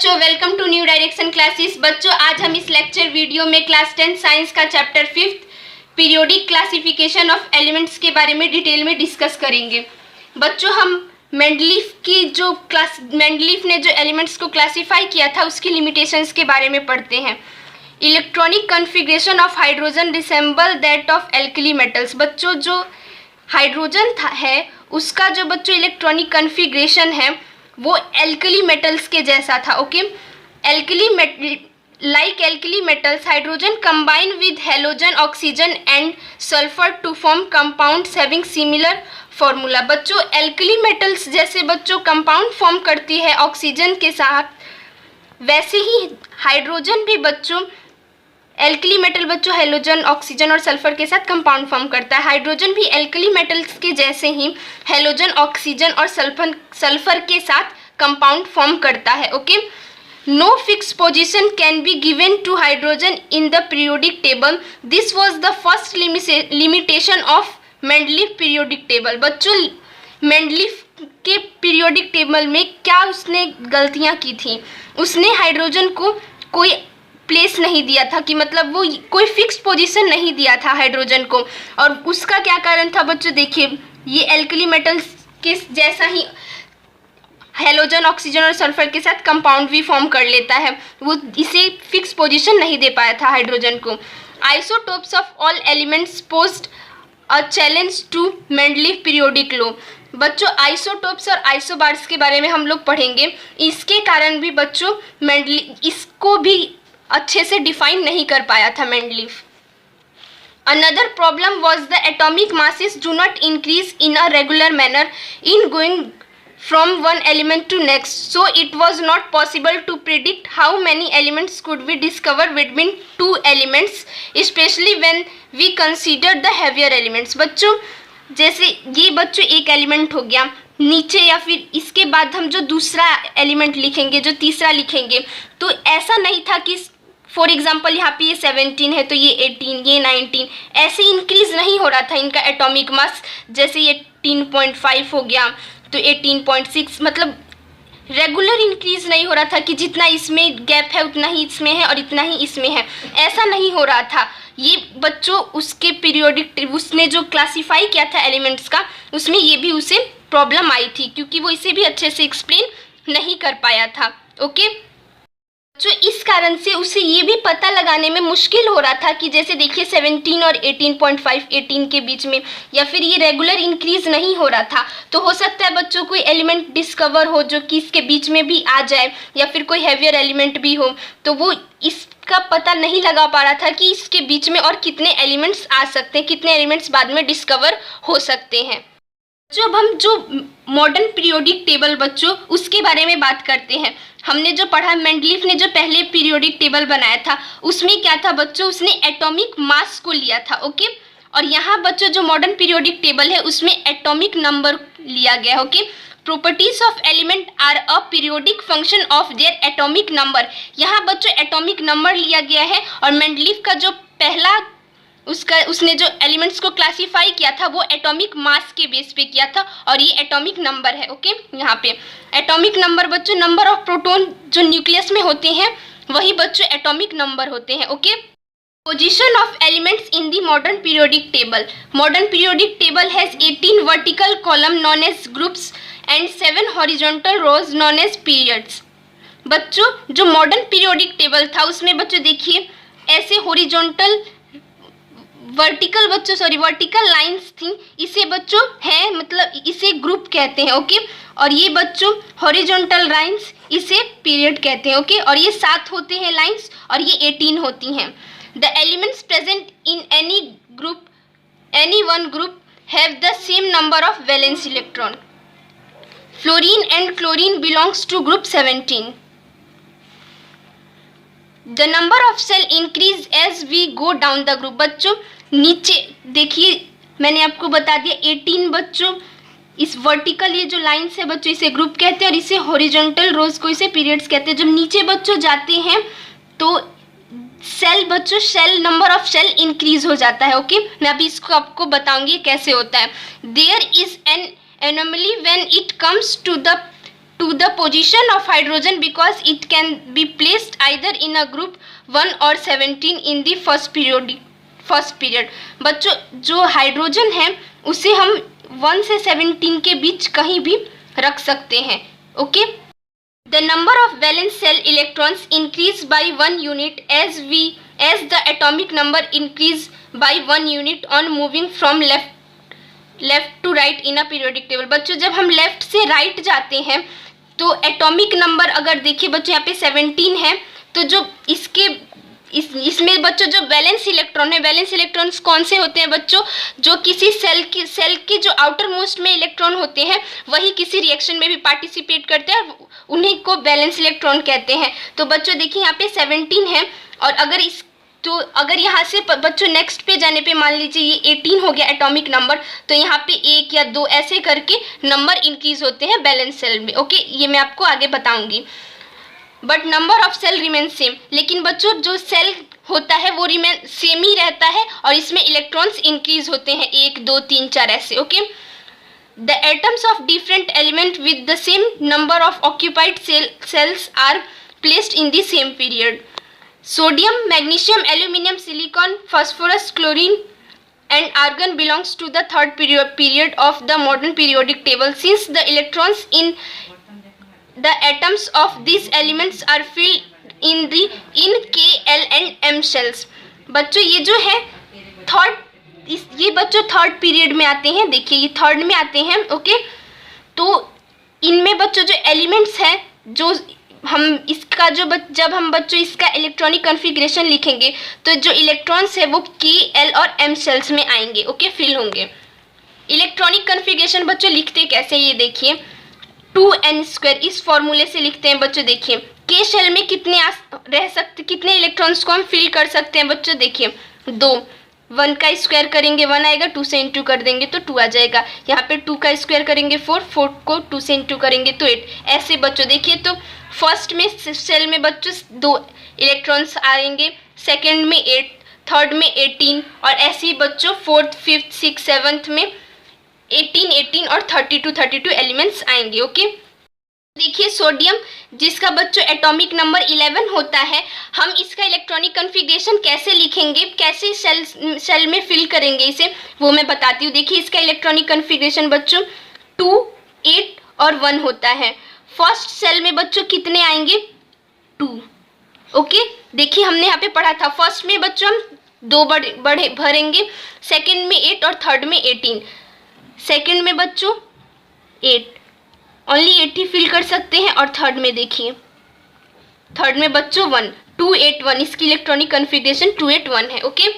बच्चों, welcome to New Direction Classes. बच्चों, आज हम इस लेक्चर वीडियो में क्लास 10 साइंस का chapter 5 periodic classification of elements के बारे में डिटेल में डिस्कस करेंगे। बच्चों, हम मेंडलीफ ने जो एलिमेंट्स को क्लासीफाई किया था उसकी लिमिटेशंस के बारे में पढ़ते हैं। Electronic configuration of hydrogen resemble that of alkali metals. बच्चों, जो हाइड्रोजन है उसका जो बच्चों इलेक्ट्रॉनिक कन्फिग्रेशन है वो एल्कली मेटल्स के जैसा था। Okay, like alkali metals, hydrogen combine with halogen, oxygen and sulfur to form compounds having similar formula। बच्चों, एल्कली मेटल्स जैसे बच्चों कंपाउंड फॉर्म करती है ऑक्सीजन के साथ, वैसे ही हाइड्रोजन भी बच्चों एल्कली मेटल बच्चों हेलोजन, ऑक्सीजन और सल्फर के साथ कंपाउंड फॉर्म करता है। हाइड्रोजन भी एल्कली मेटल्स के जैसे ही हेलोजन, ऑक्सीजन और सल्फर के साथ कंपाउंड फॉर्म करता है। Okay, no fix position can be given to hydrogen in the periodic table. This was the first limitation of Mendeleev periodic table. बच्चों, मेंडलीफ के पीरियोडिक टेबल में क्या उसने गलतियां की थी? उसने हाइड्रोजन को कोई प्लेस नहीं दिया था, कि मतलब वो कोई फिक्स पोजीशन नहीं दिया था हाइड्रोजन को। और उसका क्या कारण था बच्चों? देखिए, ये एल्कली मेटल्स के जैसा ही हेलोजन, ऑक्सीजन और सल्फर के साथ कंपाउंड भी फॉर्म कर लेता है, वो इसे फिक्स पोजीशन नहीं दे पाया था हाइड्रोजन को। Isotopes of all elements posed a challenge to Mendeleev periodic law. बच्चों, आइसोटोप्स और आइसोबार्स के बारे में हम लोग पढ़ेंगे। इसके कारण भी बच्चों इसको भी अच्छे से डिफाइन नहीं कर पाया था Mendeleev. Another problem was the atomic masses do not increase in a regular manner in going from one element to next, so it was not possible to predict how many elements could be discovered between two elements, especially when we consider the heavier elements। बच्चों, जैसे ये बच्चों एक element हो गया नीचे, या फिर इसके बाद हम जो दूसरा एलिमेंट लिखेंगे, जो तीसरा लिखेंगे, तो ऐसा नहीं था कि फॉर एग्जाम्पल यहाँ पे ये 17 है तो ये 18, ये 19, ऐसे इंक्रीज नहीं हो रहा था इनका एटॉमिक मास। जैसे ये 18.5 हो गया तो 18.6, मतलब रेगुलर इंक्रीज नहीं हो रहा था कि जितना इसमें गैप है उतना ही इसमें है और इतना ही इसमें है, ऐसा नहीं हो रहा था। ये बच्चों उसके पीरियोडिक उसने जो क्लासीफाई किया था एलिमेंट्स का, उसमें ये भी उसे प्रॉब्लम आई थी, क्योंकि वो इसे भी अच्छे से एक्सप्लेन नहीं कर पाया था। ओके, जो इस कारण से उसे ये भी पता लगाने में मुश्किल हो रहा था कि जैसे देखिए 17 और 18.5, 18 के बीच में, या फिर ये रेगुलर इंक्रीज नहीं हो रहा था। तो हो सकता है बच्चों कोई एलिमेंट डिस्कवर हो जो कि इसके बीच में भी आ जाए, या फिर कोई हैवियर एलिमेंट भी हो, तो वो इसका पता नहीं लगा पा रहा था कि इसके बीच में और कितने एलिमेंट्स आ सकते हैं, कितने एलिमेंट्स बाद में डिस्कवर हो सकते हैं। जब हम जो मॉडर्न पीरियोडिक टेबल बच्चों उसके बारे में बात करते हैं, हमने जो पढ़ा मेंडलीफ ने जो पहले पीरियोडिक टेबल बनाया था उसमें क्या था बच्चों, उसने एटॉमिक मास को लिया था। ओके, और यहाँ बच्चों जो मॉडर्न पीरियोडिक टेबल है उसमें एटॉमिक नंबर लिया गया। Okay, properties of element are a periodic function of their atomic number. यहाँ बच्चों एटॉमिक नंबर लिया गया है, और मेंडलीफ का जो पहला उसने जो एलिमेंट्स को क्लासीफाई किया था वो एटॉमिक मास के बेस पे किया था, और ये एटॉमिक नंबर है। ओके, यहाँ पे एटॉमिक नंबर बच्चों नंबर ऑफ प्रोटॉन जो न्यूक्लियस में होते हैं वही बच्चों एटॉमिक नंबर होते हैं। Okay, position of elements in the modern periodic table. Modern periodic table has 18 vertical column known as groups and 7 horizontal rows known as periods. बच्चों, जो मॉडर्न पीरियोडिक टेबल था उसमें बच्चों देखिए ऐसे हॉरिजॉन्टल वर्टिकल लाइंस थी, इसे बच्चों है मतलब इसे ग्रुप कहते हैं। ओके, और ये बच्चों हॉरिजॉन्टल लाइंस इसे पीरियड कहते हैं। ओके, और ये 7 होते हैं लाइंस और ये 18 होती हैं। The elements present in any one group have the same number of valence electron. Fluorine and chlorine belongs to group 17। The number of shell increase as we go down the group. बच्चों नीचे देखिए मैंने आपको बता दिया 18 बच्चों, इस vertical ये जो लाइन्स है बच्चों इसे ग्रुप कहते हैं, और इसे हॉरिजॉन्टल रोज को इसे पीरियड्स कहते हैं। जब नीचे बच्चों जाते हैं तो सेल बच्चों नंबर ऑफ सेल इंक्रीज हो जाता है। ओके, मैं अभी इसको आपको बताऊंगी कैसे होता है। There is an anomaly when it comes to the to the position of hydrogen because it can be placed either in a group 1 or 17 in the first period। बच्चों जो हाइड्रोजन है उसे हम 1 से 17 के बीच कहीं भी रख सकते हैं। Okay, the number of valence shell electrons increase by 1 unit as the atomic number increase by 1 unit on moving from left to right in a periodic table. बच्चों जब हम लेफ्ट से राइट जाते हैं तो एटॉमिक नंबर अगर देखिए बच्चों यहाँ पे 17 है, तो जो इसमें बच्चों जो वैलेंस इलेक्ट्रॉन है, वैलेंस इलेक्ट्रॉन्स कौन से होते हैं बच्चों, जो किसी सेल के जो आउटर मोस्ट में इलेक्ट्रॉन होते हैं वही किसी रिएक्शन में भी पार्टिसिपेट करते हैं, उन्हीं को वैलेंस इलेक्ट्रॉन कहते हैं। तो बच्चों देखिए यहाँ पे 17 है, और अगर यहाँ से बच्चों नेक्स्ट पे जाने पे मान लीजिए ये 18 हो गया एटॉमिक नंबर, तो यहाँ पे 1 या 2 ऐसे करके नंबर इंक्रीज होते हैं बैलेंस सेल में। ओके, ये मैं आपको आगे बताऊंगी। But number of shell remain same, लेकिन बच्चों जो सेल होता है वो रिमेन सेम ही रहता है, और इसमें इलेक्ट्रॉन्स इंक्रीज होते हैं 1 2 3 4 ऐसे। Okay, the atoms of different element with the same number of occupied shells are placed in the same period. Sodium, magnesium, aluminum, silicon, phosphorus, chlorine and argon belongs to the third period of the modern periodic table, since the electrons in the atoms of these elements are filled in K, L and M shells। बच्चों ये जो है ये बच्चों third period में आते हैं, देखिए ये थर्ड में आते हैं। ओके, तो इनमें बच्चों जो एलिमेंट्स हैं, जो हम इसका जब हम बच्चों इसका इलेक्ट्रॉनिक कॉन्फ़िगरेशन लिखेंगे तो जो इलेक्ट्रॉन्स है वो के, एल और एम शेल्स में आएंगे। ओके, फिल होंगे। इलेक्ट्रॉनिक कॉन्फ़िगरेशन बच्चों लिखते कैसे, ये देखिए 2n², इस फॉर्मूले से लिखते हैं बच्चों। देखिए के शेल में कितने इलेक्ट्रॉन्स को हम फिल कर सकते हैं बच्चों, देखिए 2, 1 का स्क्वायर करेंगे 1 आएगा, 2 से इंटू कर देंगे तो 2 आ जाएगा। यहाँ पे 2 का स्क्वायर करेंगे 4 को 2 से इंटू करेंगे तो 8। ऐसे बच्चों देखिए, तो फर्स्ट में सेल में बच्चों 2 इलेक्ट्रॉन्स आएंगे, सेकंड में 8, थर्ड में 18, और ऐसे ही बच्चों 4th, 5th, 6th, 7th में 18 और 32 एलिमेंट्स आएंगे। ओके, देखिए सोडियम जिसका बच्चों एटॉमिक नंबर 11 होता है, हम इसका इलेक्ट्रॉनिक कॉन्फ़िगरेशन कैसे लिखेंगे, कैसे सेल में फिल करेंगे इसे, वो मैं बताती हूँ। देखिए इसका इलेक्ट्रॉनिक कॉन्फ़िगरेशन बच्चों 2, 8 और 1 होता है। फर्स्ट सेल में बच्चों कितने आएंगे, 2। ओके, देखिए हमने यहाँ पे पढ़ा था, फर्स्ट में बच्चों हम 2 भरेंगे, सेकंड में 8 और थर्ड में 18। सेकंड में बच्चों 8, ओनली 8 ही फिल कर सकते हैं, और थर्ड में देखिए, थर्ड में बच्चों 1, 2 8 1, इसकी इलेक्ट्रॉनिक कॉन्फ़िगरेशन 2 8 1 है। Okay,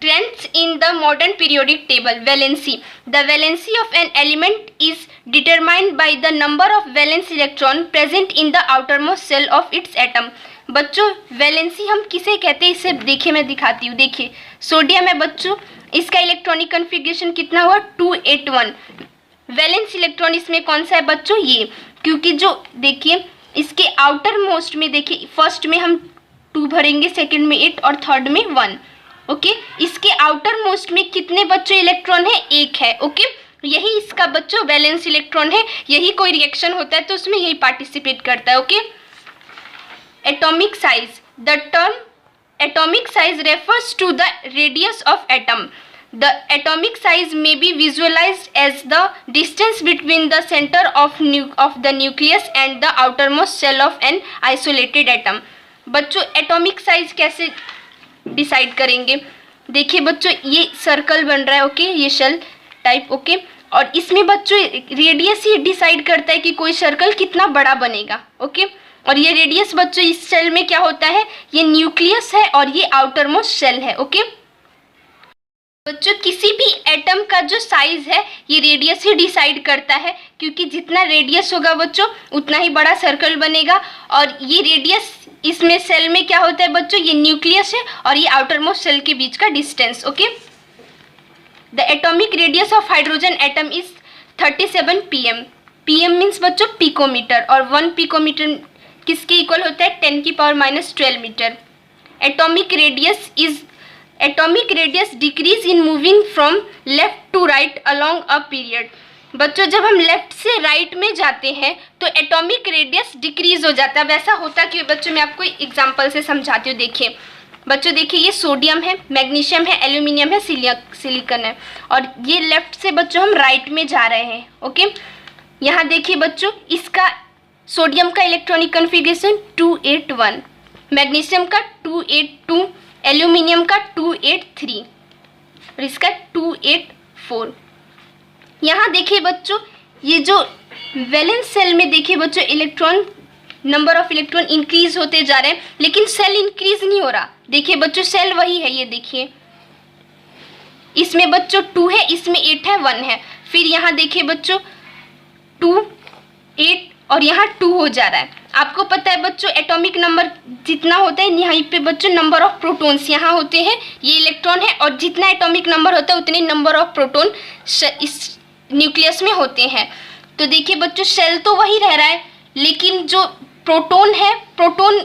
strengths in the modern periodic table, valency, the valency of an element is determined by the number of valence electron present in the outermost shell of its atom। बच्चों valency हम किसे कहते हैं, इसे देखिए मैं दिखाती हूँ। देखिए सोडियम है बच्चों, इसका इलेक्ट्रॉनिक कॉन्फ़िगरेशन कितना हुआ 2 8 1। वैलेंस इलेक्ट्रॉन इसमें कौन सा है बच्चों, ये, क्योंकि जो देखिए इसके आउटर मोस्ट में देखिए फर्स्ट में हम 2 भरेंगे, सेकंड में 8 और थर्ड में 1। ओके, इसके आउटर मोस्ट में कितने बच्चों इलेक्ट्रॉन है, 1 है। ओके, यही इसका बच्चों वैलेंस इलेक्ट्रॉन है, यही कोई रिएक्शन होता है तो उसमें यही पार्टिसिपेट करता है। Okay, atomic size, the term atomic size refers to the radius of atom. The atomic size may be visualized as the distance between the center of the nucleus and the outermost shell of an isolated atom। बच्चों atomic size कैसे decide करेंगे, देखिए बच्चों ये circle बन रहा है। Okay, ये शेल टाइप। ओके, और इसमें बच्चों रेडियस ही डिसाइड करता है कि कोई सर्कल कितना बड़ा बनेगा। ओके, और ये रेडियस बच्चों इस शेल में क्या होता है, ये न्यूक्लियस है और ये आउटर मोस्ट शेल है। ओके बच्चों, किसी भी एटम का जो साइज है ये रेडियस ही डिसाइड करता है, क्योंकि जितना रेडियस होगा बच्चों उतना ही बड़ा सर्कल बनेगा। और ये रेडियस इसमें सेल में क्या होता है बच्चों, ये न्यूक्लियस है और ये आउटर मोस्ट सेल के बीच का distance. Okay, the atomic radius of hydrogen atom is 37 pm। pm means बच्चों पिकोमीटर, और 1 पिकोमीटर किसके इक्वल होता है, 10⁻⁻12 metre. atomic radius decrease in moving from left to right along a period। बच्चों जब हम लेफ्ट से राइट में जाते हैं तो एटॉमिक रेडियस डिक्रीज हो जाता है। वैसा होता क्यों बच्चों, मैं आपको एग्जांपल से समझाती हूँ। देखिए बच्चों, देखिए ये सोडियम है, मैग्नीशियम है, एल्यूमिनियम है, सिलिकॉन है, और ये लेफ्ट से बच्चों हम राइट में जा रहे हैं। ओके, यहाँ देखिए बच्चों, इसका सोडियम का इलेक्ट्रॉनिक कन्फिग्रेशन 281, मैग्नीशियम का 282, एल्यूमिनियम का 283 और इसका 284। यहाँ देखिए बच्चों, ये जो वैलेंस सेल में देखिए बच्चों electron, number of electron increase होते जा रहे हैं, लेकिन सेल इंक्रीज नहीं हो रहा। देखिए बच्चों, सेल वही है, ये देखिए इसमें बच्चों 2 है, इसमें 8 है, 1 है। फिर यहाँ देखिए बच्चों 2, 8 और यहाँ 2 हो जा रहा है। आपको पता है बच्चों एटॉमिक नंबर जितना होता है, यहाँ पे बच्चों नंबर ऑफ प्रोटॉन्स यहाँ होते हैं, ये इलेक्ट्रॉन है, और जितना एटॉमिक नंबर होता है उतने नंबर ऑफ प्रोटॉन इस न्यूक्लियस में होते हैं। तो देखिए बच्चों, सेल तो वही रह रहा है, लेकिन जो प्रोटॉन है, प्रोटॉन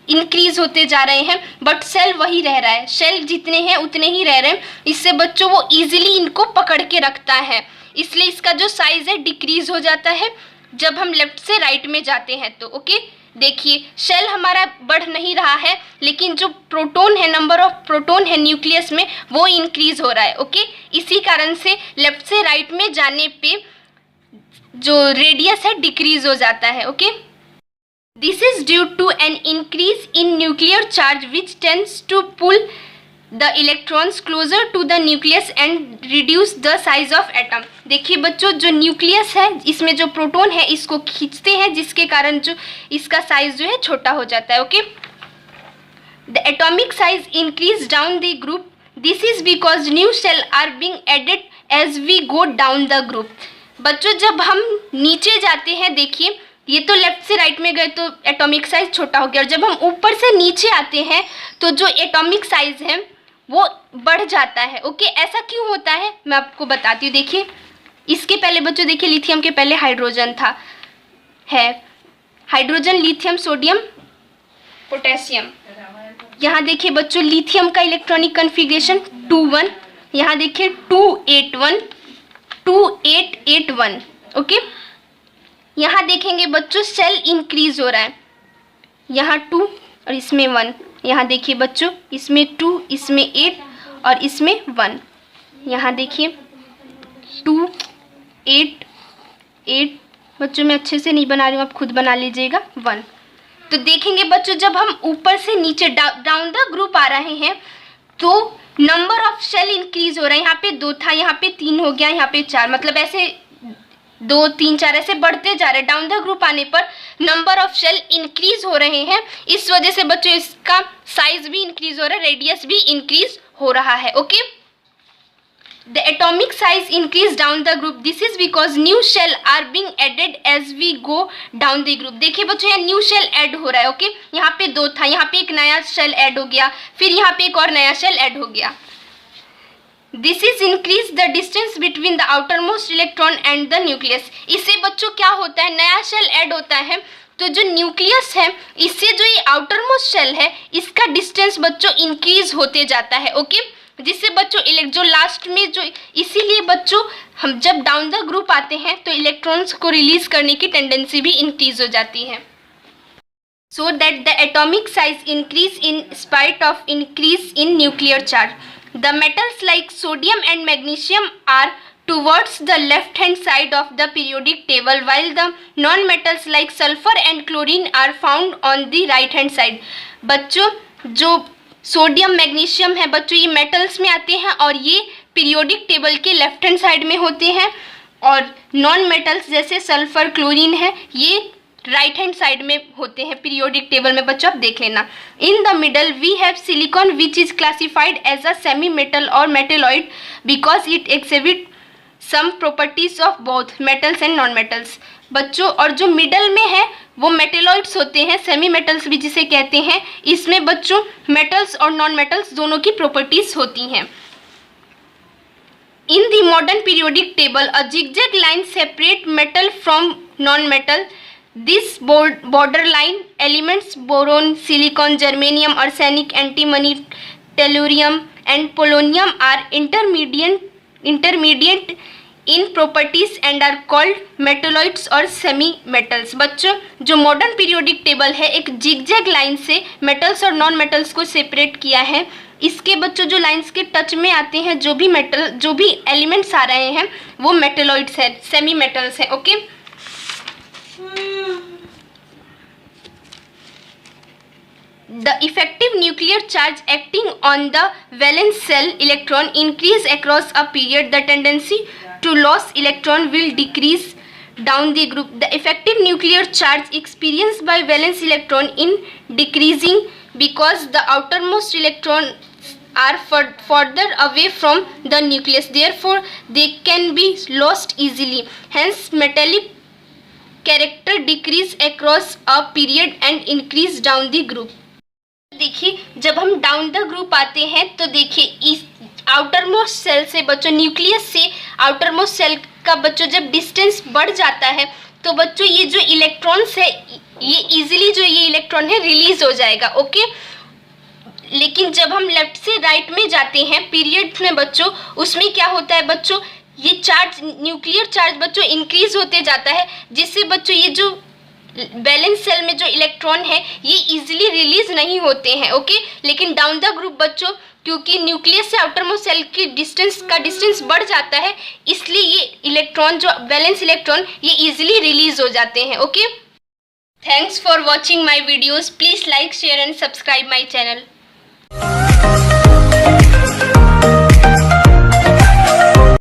इंक्रीज होते जा रहे हैं, बट सेल वही रह रहा है। सेल जितने हैं उतने ही रह रहे हैं। इससे बच्चों वो इजीली इनको पकड़ के रखता है, इसलिए इसका जो साइज है डिक्रीज हो जाता है जब हम लेफ्ट से राइट में जाते हैं। तो ओके, देखिए सेल हमारा बढ़ नहीं रहा है, लेकिन जो प्रोटॉन है, नंबर ऑफ प्रोटॉन है न्यूक्लियस में, वो इंक्रीज हो रहा है। ओके, इसी कारण से लेफ्ट से राइट में जाने पे जो रेडियस है डिक्रीज हो जाता है। Okay, this is due to an increase in nuclear charge which tends to pull the electrons closer to the nucleus and reduce the size of atom. देखिए बच्चों, जो न्यूक्लियस है, इसमें जो प्रोटॉन है इसको खींचते हैं, जिसके कारण जो इसका साइज जो है छोटा हो जाता है। Okay, the atomic size increase down the group, this is because new shell are being added as we go down the group. बच्चों जब हम नीचे जाते हैं, देखिए ये तो लेफ्ट से राइट में गए तो एटॉमिक साइज छोटा हो गया, और जब हम ऊपर से नीचे आते हैं तो जो एटॉमिक साइज है वो बढ़ जाता है। ओके, ऐसा क्यों होता है मैं आपको बताती हूँ। देखिए इसके पहले बच्चों, देखिए लिथियम के पहले हाइड्रोजन था, है हाइड्रोजन, लिथियम, सोडियम, पोटेशियम। यहाँ देखिए बच्चों लिथियम का इलेक्ट्रॉनिक कन्फिग्रेशन 2-1, यहाँ देखिए 2-8-1, 2-8-8-1। ओके, यहाँ देखेंगे बच्चों सेल इंक्रीज हो रहा है, यहाँ 2 और इसमें 1। यहाँ देखिए बच्चों, इसमें 2, इसमें 8 और इसमें 1। यहाँ देखिए 2, 8, 8। बच्चों मैं अच्छे से नहीं बना रही हूँ, आप खुद बना लीजिएगा। 1। तो देखेंगे बच्चों, जब हम ऊपर से नीचे डाउन द ग्रुप आ रहे हैं तो नंबर ऑफ सेल इंक्रीज हो रहा है। यहाँ पे 2 था, यहाँ पे 3 हो गया, यहाँ पे 4, मतलब ऐसे 2, 3, 4 ऐसे बढ़ते जा रहे हैं। डाउन द ग्रुप आने पर नंबर ऑफ सेल इंक्रीज हो रहे हैं, इस वजह से बच्चों इसका साइज भी इंक्रीज हो रहा है, रेडियस भी इंक्रीज हो रहा है। Okay, the atomic size increase down the group, this is because new shell are being added as we go down the group. देखिए बच्चों, यहाँ न्यू सेल ऐड हो रहा है। ओके, यहाँ पे 2 था, यहाँ पे एक नया सेल ऐड हो गया, फिर यहाँ पे एक और नया सेल ऐड हो गया। This is increase the distance between the outer most electron and the nucleus. इससे बच्चों क्या होता है, नया सेल ऐड होता है तो जो न्यूक्लियस है, इससे जो ये आउटर मोस्ट सेल है, इसका डिस्टेंस बच्चों इंक्रीज होते जाता है। ओके, जिससे बच्चों जो लास्ट में जो, इसीलिए बच्चों हम जब डाउन द ग्रुप आते हैं तो इलेक्ट्रॉन्स को रिलीज करने की टेंडेंसी भी इंक्रीज हो जाती है। So that the atomic size increase in spite of increase in nuclear charge. The metals like sodium and magnesium are towards the left hand side of the periodic table, while the non-metals like sulfur and chlorine are found on the right hand side. बच्चों जो sodium, magnesium है बच्चों, ये metals में आते हैं और ये पीरियोडिक टेबल के लेफ्ट हैंड साइड में होते हैं, और नॉन मेटल्स जैसे सल्फर, क्लोरीन है, ये राइट हैंड साइड में होते हैं पीरियोडिक टेबल में। बच्चों आप देख लेना। In the middle we have silicon which is classified as a semi metal और metalloid because it exhibit some properties of both metals and non metals. बच्चों और जो मिडल में है वो मेटेलॉइड्स होते हैं, सेमी मेटल्स भी जिसे कहते हैं। इसमें बच्चों मेटल्स और नॉन मेटल्स दोनों की प्रॉपर्टीज होती हैं। In the modern periodic table, a zigzag line separates metal from non-metal. These borderline elements, boron, silicon, germanium, arsenic, antimony, tellurium, and polonium, are intermediate in properties and are called metalloids और semi metals. बच्चों जो modern periodic table है एक zigzag line से metals और non metals को separate किया है। इसके बच्चों जो लाइंस के टच में आते हैं जो भी एलिमेंट्स आ रहे हैं वो मेटलॉइड्स है, सेमी मेटल्स है। Okay, The effective nuclear charge acting on the valence shell electron increase across a period. The tendency to lose electron will decrease down the group. The effective nuclear charge experienced by valence electron in decreasing because the outermost electrons are further away from the nucleus. Therefore, they can be lost easily. Hence, metallic character decrease across a period and increase down the group. देखिए जब हम down the group आते हैं तो देखिए इस outer most shell से बच्चों, न्यूक्लियस से आउटर मोस्ट सेल का बच्चों जब डिस्टेंस बढ़ जाता है तो बच्चों ये जो इलेक्ट्रॉन्स है ये इजीली जो ये इलेक्ट्रॉन है रिलीज हो जाएगा। ओके, लेकिन जब हम लेफ्ट से राइट में जाते हैं पीरियड में बच्चों, उसमें क्या होता है बच्चों, ये चार्ज न्यूक्लियर चार्ज बच्चों इंक्रीज होते जाता है, जिससे बच्चों ये जो बैलेंस सेल में जो इलेक्ट्रॉन है ये इजीली रिलीज नहीं होते हैं। ओके, लेकिन डाउन द ग्रुप बच्चों क्योंकि न्यूक्लियस से आउटर मोस्ट सेल की डिस्टेंस बढ़ जाता है, इसलिए ये इलेक्ट्रॉन जो बैलेंस इलेक्ट्रॉन ये इजीली रिलीज हो जाते हैं। Okay, thanks for watching my videos. Please like share and subscribe my channel.